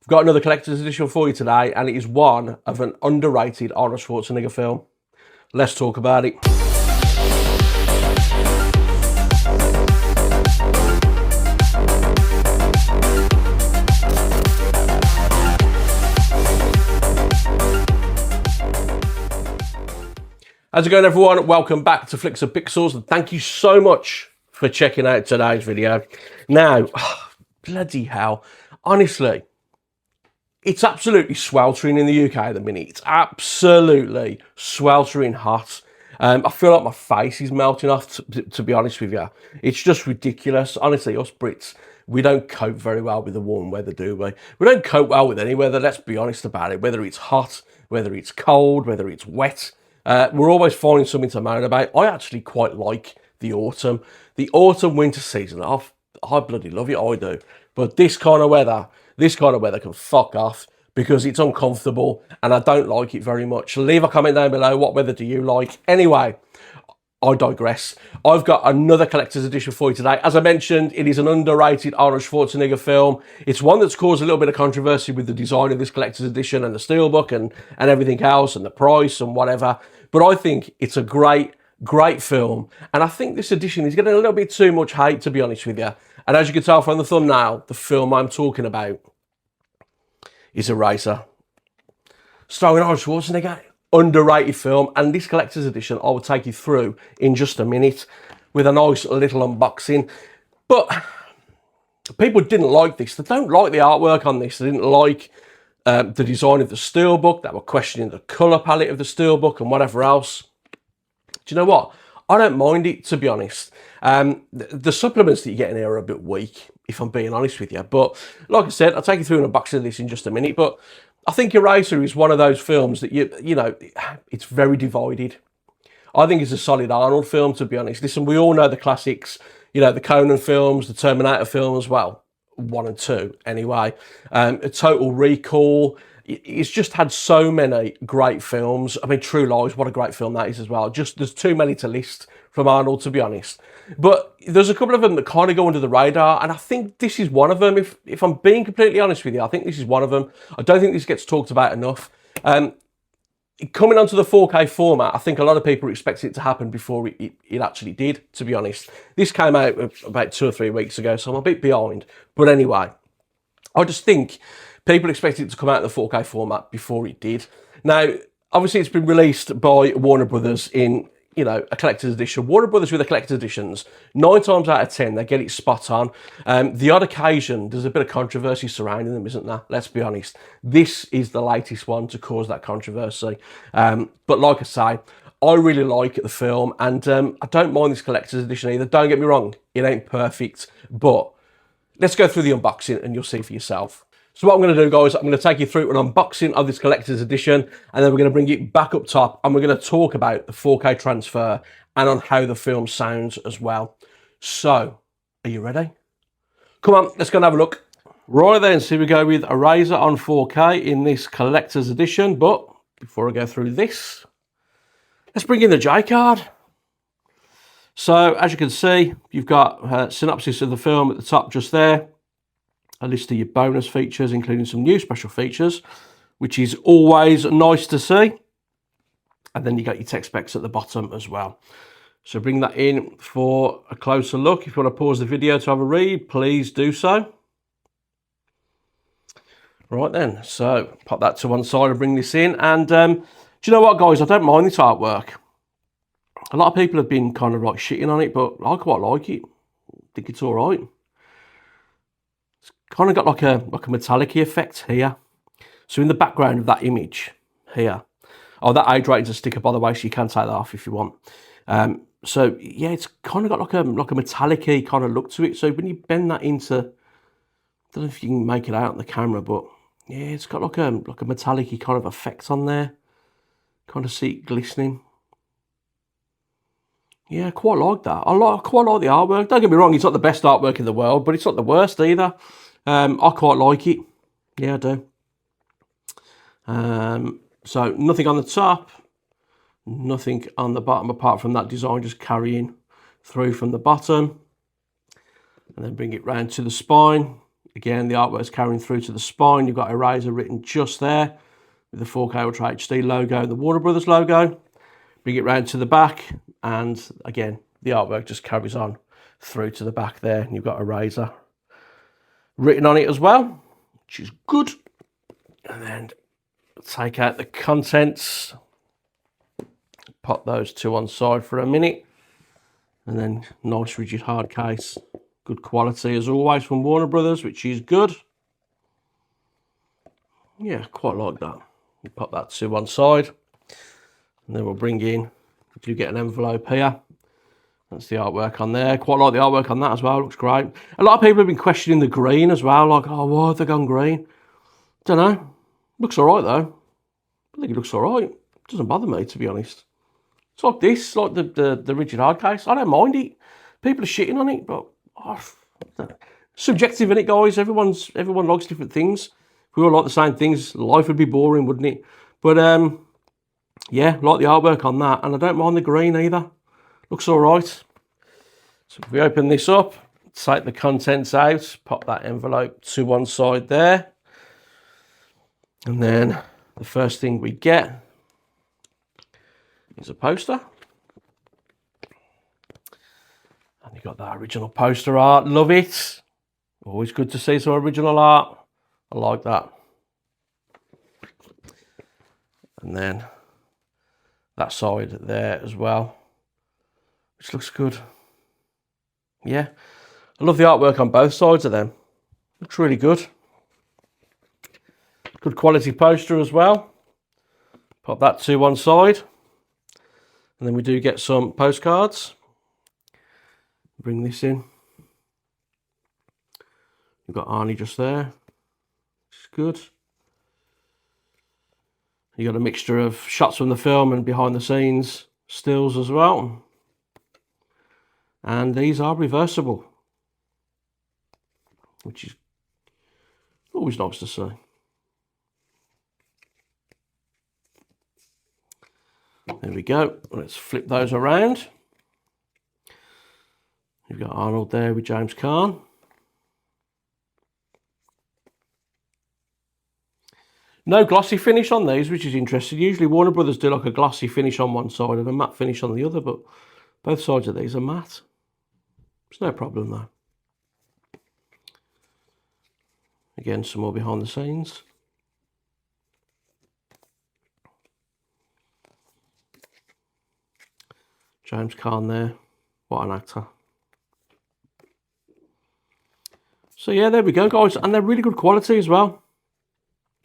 got another collector's edition for you today, and it is one of an underrated Arnold Schwarzenegger film. Let's talk about it. How's it going, everyone? Welcome back to Flicks of Pixels, and thank you so much for checking out today's video. Now, bloody hell, honestly, it's absolutely sweltering in the UK at the minute. It's absolutely sweltering hot. I feel like my face is melting off, to be honest with you. It's just ridiculous. Honestly, us Brits, we don't cope very well with the warm weather, do we? We don't cope well with any weather, let's be honest about it. Whether it's hot, whether it's cold, whether it's wet, we're always finding something to moan about. I actually quite like the autumn. The autumn-winter season, I bloody love it, I do. But this kind of weather can fuck off because it's uncomfortable and I don't like it very much. Leave a comment down below, what weather do you like? Anyway, I digress. I've got another collector's edition for you today. As I mentioned, it is an underrated Arnold Schwarzenegger film. It's one that's caused a little bit of controversy with the design of this collector's edition and the steelbook and everything else and the price and whatever. But I think it's a great film. And I think this edition is getting a little bit too much hate, to be honest with you. And as you can tell from the thumbnail, the film I'm talking about is ERASER. Starring Arnold Schwarzenegger, underrated film. And this collector's edition I will take you through in just a minute with a nice little unboxing. But people didn't like this. They don't like the artwork on this. They didn't like the design of the steelbook. They were questioning the colour palette of the steelbook and whatever else. Do you know what? I don't mind it, to be honest. The supplements that you get in here are a bit weak, if I'm being honest with you. But like I said, I'll take you through an unboxing of this in just a minute. But I think ERASER is one of those films that, you know, it's very divided. I think it's a solid Arnold film, to be honest. Listen, we all know the classics, you know, the Conan films, the Terminator films, well, 1 and 2 anyway. A Total Recall. It's just had so many great films. I mean, True Lies, what a great film that is as well. Just, there's too many to list from Arnold, to be honest. But there's a couple of them that kind of go under the radar, and I think this is one of them. If I'm being completely honest with you, I think this is one of them. I don't think this gets talked about enough. Coming onto the 4K format, I think a lot of people expected it to happen before it actually did, to be honest. This came out about 2 or 3 weeks ago, so I'm a bit behind. But anyway, I just think people expected it to come out in the 4K format before it did. Now, obviously, it's been released by Warner Brothers in, you know, a collector's edition. Warner Brothers with the collector's editions, 9 times out of 10, they get it spot on. The odd occasion, there's a bit of controversy surrounding them, isn't there? Let's be honest. This is the latest one to cause that controversy. But like I say, I really like the film, and I don't mind this collector's edition either. Don't get me wrong, it ain't perfect, but let's go through the unboxing and you'll see for yourself. So what I'm going to do, guys, I'm going to take you through an unboxing of this collector's edition, and then we're going to bring it back up top, and we're going to talk about the 4K transfer and on how the film sounds as well. So, are you ready? Come on, let's go and have a look. Right then, so we go with ERASER on 4K in this collector's edition, but before I go through this, let's bring in the J card. So, as you can see, you've got a synopsis of the film at the top just there. A list of your bonus features, including some new special features, which is always nice to see. And then you got your tech specs at the bottom as well. So bring that in for a closer look. If you want to pause the video to have a read, please do so. Right then, so pop that to one side and bring this in. And do you know what, guys? I don't mind this artwork. A lot of people have been kind of like shitting on it, but I quite like it. I think it's all right. Kind of got like a metallic-y effect here. So in the background of that image here, oh, that age rating's a sticker, by the way, so you can take that off if you want. So yeah, it's kind of got like a metallic-y kind of look to it. So when you bend that into, I don't know if you can make it out on the camera, but yeah, it's got like a metallic-y kind of effect on there. Kind of see it glistening. Yeah, I quite like that. I quite like the artwork. Don't get me wrong, it's not the best artwork in the world, but it's not the worst either. I quite like it. Yeah, I do. So nothing on the top, nothing on the bottom apart from that design just carrying through from the bottom. And then bring it round to the spine. Again, the artwork's carrying through to the spine. You've got ERASER written just there with the 4K Ultra HD logo, the Warner Brothers logo. Bring it round to the back, and again, the artwork just carries on through to the back there. And you've got ERASER written on it as well, which is good. And then take out the contents, pop those two on side for a minute, and then nice rigid hard case. Good quality as always from Warner Brothers, which is good. Yeah, quite like that. You pop that to one side, and then we'll bring in, you get an envelope here. That's the artwork on there. Quite like the artwork on that as well, looks great. A lot of people have been questioning the green as well, like, oh, why have they gone green? Don't know. Looks all right though. I think it looks all right. It doesn't bother me, to be honest. It's like this, like the rigid hard case. I don't mind it. People are shitting on it, but subjective, isn't it, guys? Everyone likes different things. If we all like the same things, life would be boring, wouldn't it? But yeah, like the artwork on that, and I don't mind the green either. Looks all right. So if we open this up, take the contents out, pop that envelope to one side there, and then the first thing we get is a poster. And you've got that original poster art. Love it. Always good to see some original art. I like that. And then that side there as well, which looks good. Yeah. I love the artwork on both sides of them. Looks really good. Good quality poster as well. Pop that to one side. And then we do get some postcards. Bring this in. We've got Arnie just there. It's good. You got a mixture of shots from the film and behind the scenes stills as well. And these are reversible, which is always nice to see. There we go. Let's flip those around. You've got Arnold there with James Caan. No glossy finish on these, which is interesting. Usually Warner Brothers do like a glossy finish on one side and a matte finish on the other, but both sides of these are matte. There's no problem though. Again, some more behind the scenes. James Caan there. What an actor. So yeah, there we go, guys. And they're really good quality as well.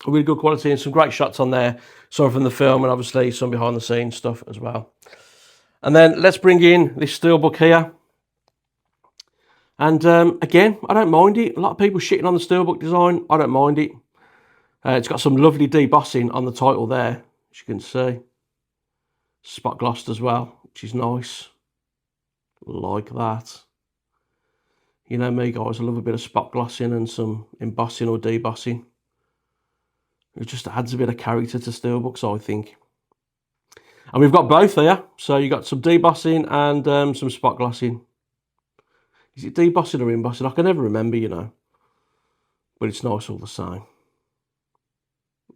Really good quality and some great shots on there. Some from the film and obviously some behind the scenes stuff as well. And then let's bring in this steelbook here. And again, I don't mind it. A lot of people shitting on the steelbook design. I don't mind it. It's got some lovely debossing on the title there, as you can see. Spot glossed as well, which is nice. Like that. You know me, guys, I love a bit of spot glossing and some embossing or debossing. It just adds a bit of character to steelbooks, I think. And we've got both here. So you've got some debossing and some spot glossing. Is it debossing or embossing? I can never remember, you know. But it's nice all the same.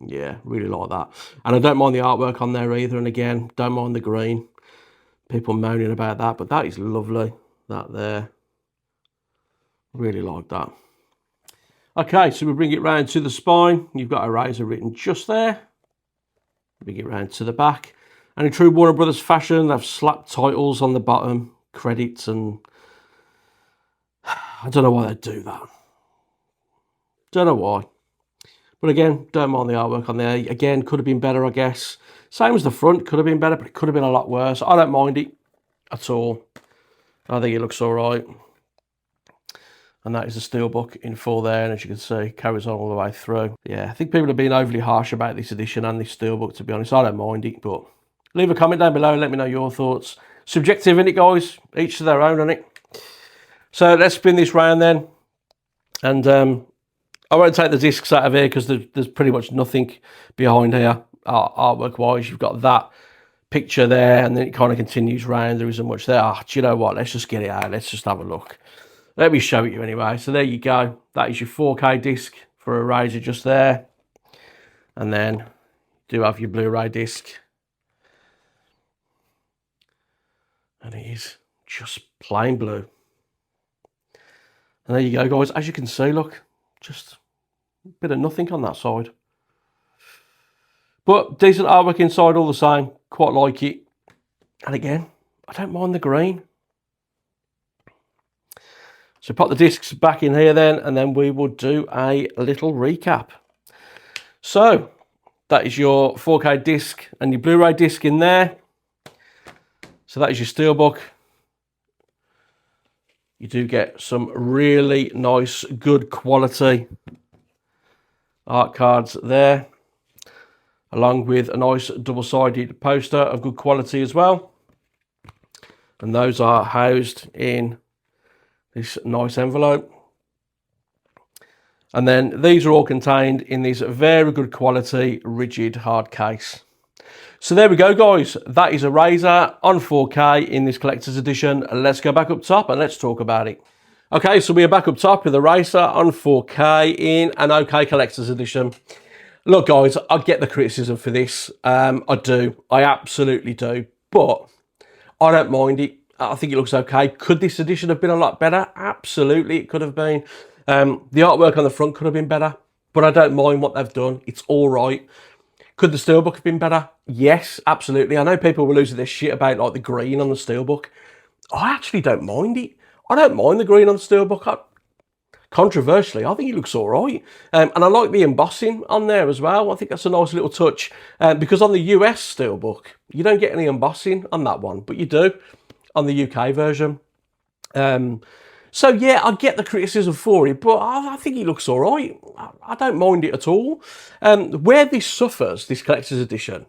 Yeah, really like that. And I don't mind the artwork on there either. And again, don't mind the green. People moaning about that, but that is lovely. That there. Really like that. Okay, so we bring it round to the spine. You've got ERASER written just there. Bring it round to the back. And in true Warner Brothers fashion, they've slapped titles on the bottom, credits, and I don't know why they do that. Don't know why. But again, don't mind the artwork on there. Again, could have been better, I guess. Same as the front, could have been better, but it could have been a lot worse. I don't mind it at all. I think it looks all right. And that is the steelbook in full there, and as you can see, carries on all the way through. Yeah, I think people have been overly harsh about this edition and this steelbook, to be honest. I don't mind it, but leave a comment down below and let me know your thoughts. Subjective, innit, guys? Each to their own, innit? So let's spin this round then. And I won't take the discs out of here because there's pretty much nothing behind here, artwork-wise. You've got that picture there, and then it kind of continues round. There isn't much there. Do you know what? Let's just get it out. Let's just have a look. Let me show it you anyway. So there you go. That is your 4K disc for ERASER just there. And then you do have your Blu-ray disc. And it is just plain blue. And there you go, guys. As you can see, look, just a bit of nothing on that side. But decent artwork inside all the same. Quite like it. And again, I don't mind the green. So pop the discs back in here then, and then we will do a little recap. So that is your 4K disc and your Blu-ray disc in there. So that is your steelbook. You do get some really nice, good quality art cards there, along with a nice double-sided poster of good quality as well. And those are housed in this nice envelope. And then these are all contained in this very good quality rigid hard case. So there we go, guys. That is ERASER on 4K in this collector's edition. Let's go back up top and let's talk about it. Okay, so we are back up top with ERASER on 4K in an OK collector's edition. Look, guys, I get the criticism for this. I do. I absolutely do. But I don't mind it. I think it looks okay. Could this edition have been a lot better? Absolutely, it could have been. The artwork on the front could have been better, but I don't mind what they've done. It's all right. Could the steelbook have been better? Yes, absolutely. I know people were losing their shit about like the green on the steelbook. I actually don't mind it. I don't mind the green on the steelbook. Controversially, I think it looks all right. And I like the embossing on there as well. I think that's a nice little touch. Because on the US steelbook, you don't get any embossing on that one, but you do on the UK version. So yeah, I get the criticism for it, but I think it looks all right. I don't mind it at all. Where this suffers, this collector's edition,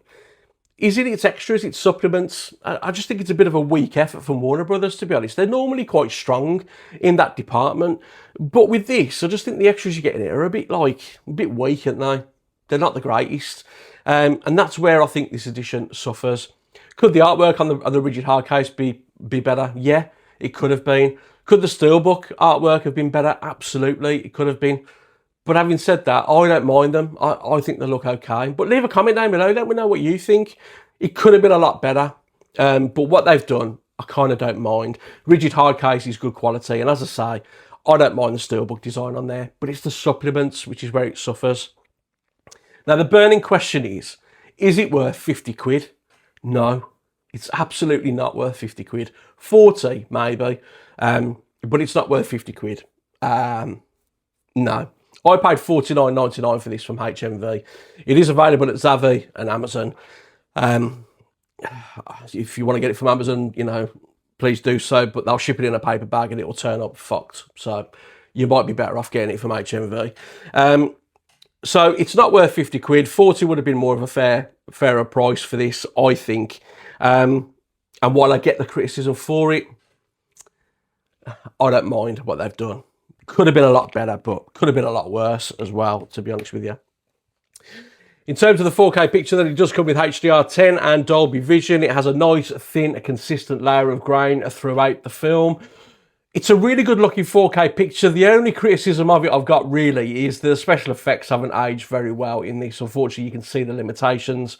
is in its extras, its supplements. I just think it's a bit of a weak effort from Warner Brothers, to be honest. They're normally quite strong in that department, but with this, I just think the extras you're getting here are a bit weak, aren't they? They're not the greatest, and that's where I think this edition suffers. Could the artwork on the rigid hard case be better? Yeah, it could have been. Could the steelbook artwork have been better? Absolutely, it could have been. But having said that, I don't mind them. I think they look okay. But leave a comment down below. Let me know what you think. It could have been a lot better. But what they've done, I kind of don't mind. Rigid hard case is good quality. And as I say, I don't mind the steelbook design on there. But it's the supplements, which is where it suffers. Now, the burning question is it worth 50 quid? No, it's absolutely not worth 50 quid. 40, maybe. But it's not worth 50 quid. No. I paid $49.99 for this from HMV. It is available at Zavvi and Amazon. If you want to get it from Amazon, you know, please do so, but they'll ship it in a paper bag and it will turn up fucked. So you might be better off getting it from HMV. So it's not worth 50 quid. 40 would have been more of a fairer price for this, I think. And while I get the criticism for it, I don't mind what they've done. Could have been a lot better, but could have been a lot worse as well, to be honest with you. In terms of the 4K picture, then it does come with HDR10 and Dolby Vision. It has a nice, thin, consistent layer of grain throughout the film. It's a really good looking 4K picture. The only criticism of it I've got really is the special effects haven't aged very well in this. Unfortunately, you can see the limitations.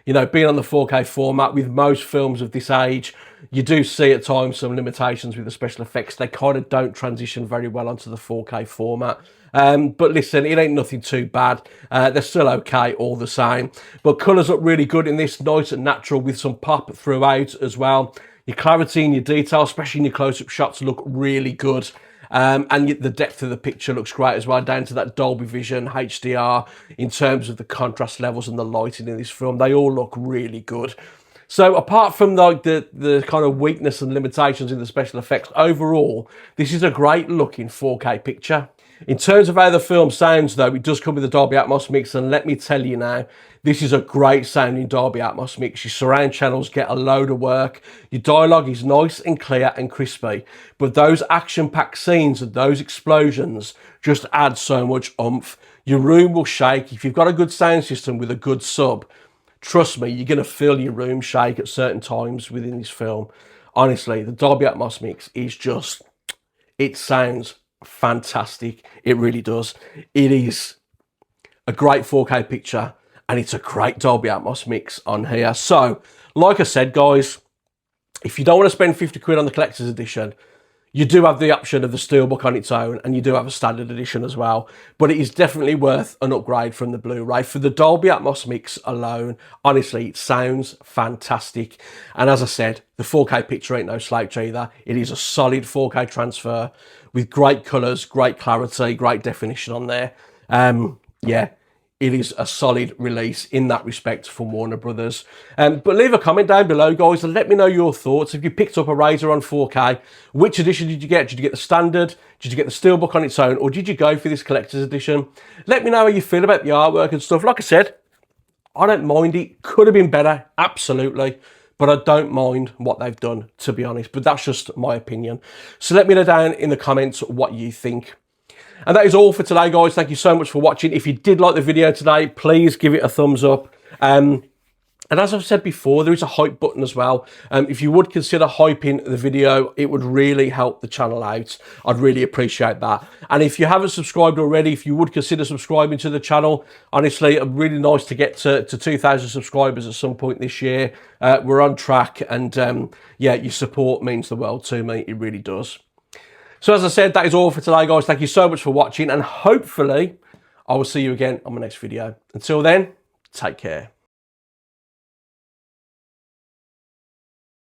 You know, being on the 4K format with most films of this age, you do see at times some limitations with the special effects. They kind of don't transition very well onto the 4K format. But listen, it ain't nothing too bad. They're still okay all the same. But colours look really good in this, nice and natural with some pop throughout as well. Your clarity and your detail, especially in your close-up shots, look really good. And the depth of the picture looks great as well, down to that Dolby Vision HDR in terms of the contrast levels and the lighting in this film. They all look really good. So apart from like the kind of weakness and limitations in the special effects, overall, this is a great looking 4K picture. In terms of how the film sounds, though, it does come with a Dolby Atmos mix, and let me tell you now, this is a great sounding Dolby Atmos mix. Your surround channels get a load of work. Your dialogue is nice and clear and crispy, but those action-packed scenes and those explosions just add so much oomph. Your room will shake. If you've got a good sound system with a good sub, trust me, you're going to feel your room shake at certain times within this film. Honestly, the Dolby Atmos mix is just... It sounds fantastic. It really does. It is a great 4K picture, and it's a great Dolby Atmos mix on here. So, like I said, guys, if you don't want to spend 50 quid on the collector's edition, you do have the option of the Steelbook on its own, and you do have a standard edition as well. But it is definitely worth an upgrade from the Blu-ray. For the Dolby Atmos mix alone, honestly, it sounds fantastic. And as I said, the 4K picture ain't no slouch either. It is a solid 4K transfer with great colours, great clarity, great definition on there. Yeah, it is a solid release in that respect from Warner Brothers. But leave a comment down below, guys, and let me know your thoughts. If you picked up a ERASER on 4K, which edition did you get? Did you get the standard? Did you get the Steelbook on its own? Or did you go for this collector's edition? Let me know how you feel about the artwork and stuff. Like I said, I don't mind it. Could have been better, absolutely. But I don't mind what they've done, to be honest. But that's just my opinion. So let me know down in the comments what you think. And that is all for today, guys. Thank you so much for watching. If you did like the video today, please give it a thumbs up. And as I've said before, there is a hype button as well. If you would consider hyping the video, it would really help the channel out. I'd really appreciate that. And if you haven't subscribed already, if you would consider subscribing to the channel, honestly, it'd be really nice to get to 2,000 subscribers at some point this year. We're on track, and yeah, your support means the world to me. It really does. So as I said, that is all for today, guys. Thank you so much for watching, and hopefully I will see you again on my next video. Until then, take care.